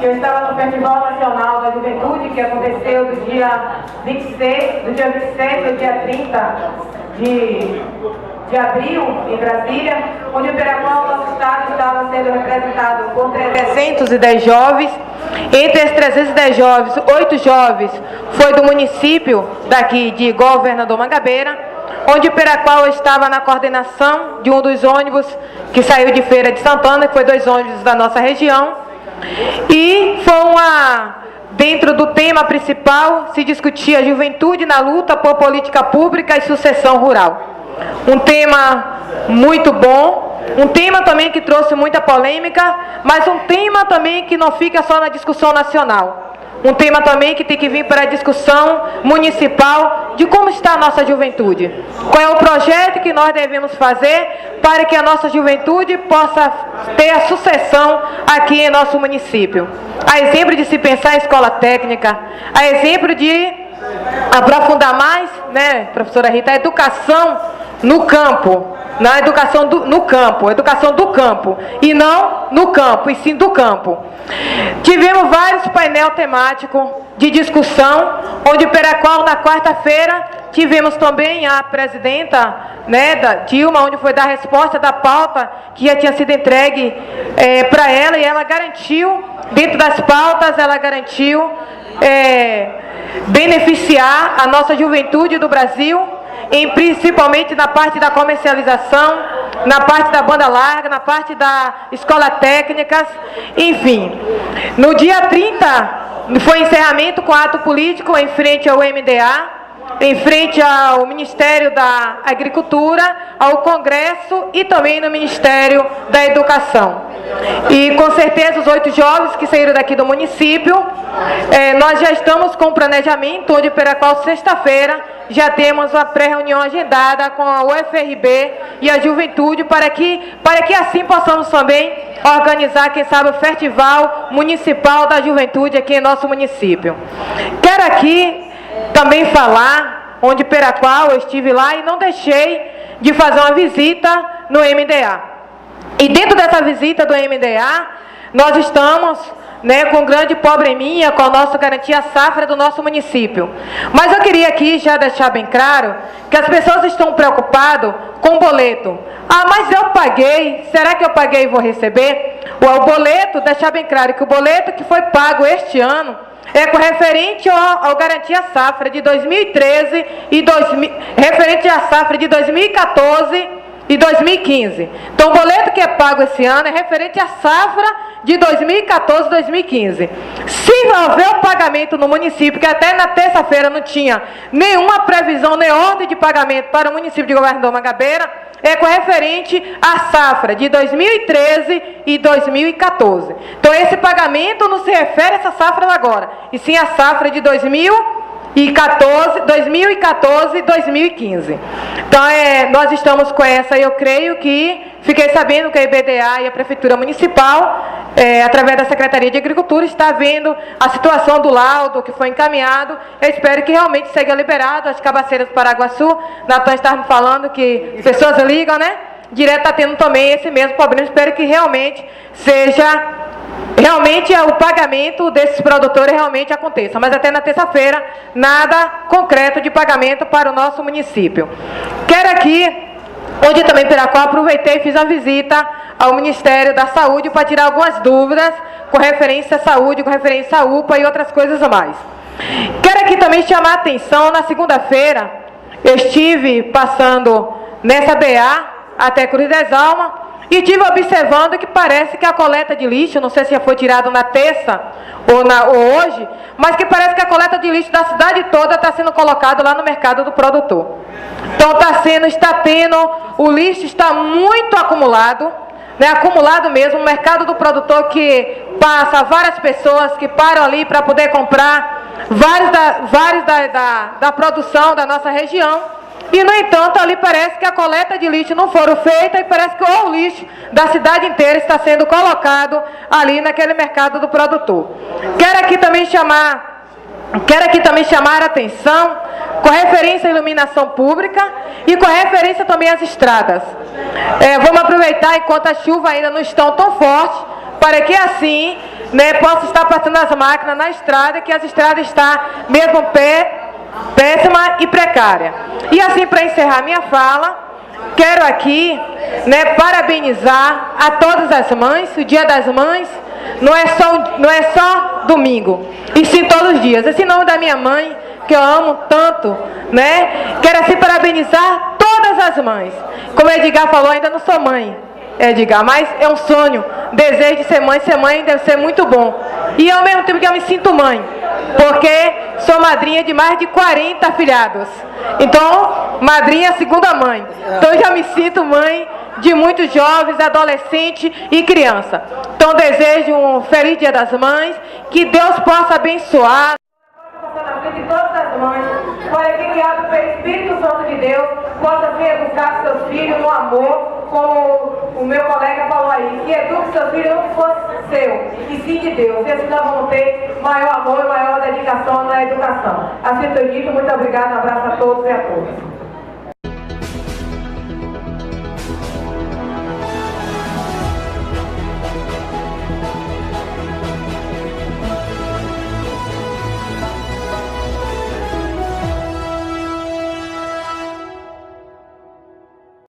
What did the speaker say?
Eu estava no Festival Nacional da Juventude, que aconteceu do dia 27 ao dia 30 de abril, em Brasília, onde o Piraquá, nosso estado, estava sendo representado por 310 jovens. Entre esses 310 jovens, 8 jovens foi do município daqui de Governador Mangabeira, onde o Piraquá estava na coordenação de um dos ônibus que saiu de Feira de Santana, que foi 2 ônibus da nossa região. E dentro do tema principal se discutia a juventude na luta por política pública e sucessão rural. Um tema muito bom, um tema também que trouxe muita polêmica, mas um tema também que não fica só na discussão nacional. Um tema também que tem que vir para a discussão municipal de como está a nossa juventude. Qual é o projeto que nós devemos fazer para que a nossa juventude possa ter a sucessão aqui em nosso município. A exemplo de se pensar em escola técnica, a exemplo de aprofundar mais, né, professora Rita, a educação no campo. Na educação no campo, educação do campo, e não no campo, e sim do campo. Tivemos vários painéis temáticos de discussão, onde na quarta-feira tivemos também a presidenta, né, da Dilma, onde foi dar resposta da pauta que já tinha sido entregue para ela, e ela garantiu, dentro das pautas, ela garantiu beneficiar a nossa juventude do Brasil, principalmente na parte da comercialização, na parte da banda larga, na parte da escola técnicas, enfim. No dia 30, foi encerramento com ato político em frente ao MDA, em frente ao Ministério da Agricultura, ao Congresso e também no Ministério da Educação. E com certeza os 8 jovens que saíram daqui do município, nós já estamos com o planejamento, onde pela qual sexta-feira já temos uma pré-reunião agendada com a UFRB e a juventude para que assim possamos também organizar, quem sabe, o Festival Municipal da Juventude aqui em nosso município. Quero aqui também falar, onde Piraquá eu estive lá e não deixei de fazer uma visita no MDA. E dentro dessa visita do MDA, nós estamos, né, com um grande probleminha com a nossa garantia safra do nosso município. Mas eu queria aqui já deixar bem claro que as pessoas estão preocupadas com o boleto. Ah, mas eu paguei, será que eu paguei e vou receber? O boleto, deixar bem claro que o boleto que foi pago este ano é com referente ao garantia safra de 2013 e referente à safra de 2014 e 2015. Então, o boleto que é pago esse ano é referente à safra de 2014 e 2015. Se houver o pagamento no município, que até na terça-feira não tinha nenhuma previsão, nem ordem de pagamento para o município de Governador Mangabeira, é com referente à safra de 2013 e 2014. Então, esse pagamento não se refere a essa safra agora, e sim a safra de 2014 e 2015. Então, nós estamos com essa, eu creio que, fiquei sabendo que a IBDA e a Prefeitura Municipal, através da Secretaria de Agricultura, está vendo a situação do laudo que foi encaminhado. Eu espero que realmente seja liberado as cabaceiras do Paraguaçu. Natan estava me falando que as pessoas ligam, né? Direto está tendo também esse mesmo problema. Espero que realmente o pagamento desses produtores realmente aconteça. Mas até na terça-feira, nada concreto de pagamento para o nosso município. Quero aqui, onde também Piraquá, aproveitei e fiz uma visita ao Ministério da Saúde para tirar algumas dúvidas com referência à saúde, com referência à UPA e outras coisas a mais. Quero aqui também chamar a atenção, na segunda-feira, eu estive passando nessa BA até Cruz das Almas, e estive observando que parece que a coleta de lixo, não sei se já foi tirado na terça ou hoje, mas que parece que a coleta de lixo da cidade toda está sendo colocada lá no mercado do produtor. Então o lixo está muito acumulado, né, acumulado mesmo, o mercado do produtor que passa várias pessoas que param ali para poder comprar vários da produção da nossa região. E, no entanto, ali parece que a coleta de lixo não foram feita e parece que o lixo da cidade inteira está sendo colocado ali naquele mercado do produtor. Quero aqui também chamar a atenção com referência à iluminação pública e com referência também às estradas. Vamos aproveitar, enquanto a chuva ainda não está tão forte, para que assim, né, possa estar passando as máquinas na estrada, que as estradas estão mesmo péssima e precária. E assim, para encerrar minha fala, quero aqui, né, parabenizar a todas as mães. O Dia das Mães não é só domingo, e sim todos os dias. Esse nome da minha mãe, que eu amo tanto, né? Quero assim parabenizar todas as mães. Como a Edgar falou, ainda não sou mãe, Edgar, mas é um sonho, desejo de ser mãe deve ser muito bom. E ao mesmo tempo que eu me sinto mãe, porque sou madrinha de mais de 40 afilhados. Então, madrinha segunda mãe. Então eu já me sinto mãe de muitos jovens, adolescentes e criança. Então desejo um feliz Dia das Mães, que Deus possa abençoar na frente de todas as mães, para que guiado pelo Espírito Santo de Deus, possa vir educar seus filhos no amor, como o meu colega falou aí, que eduque seus filhos não que fosse seu, e sim de Deus. E assim nós vamos ter maior amor e maior dedicação na educação. Assim foi dito, muito obrigado, um abraço a todos e a todas.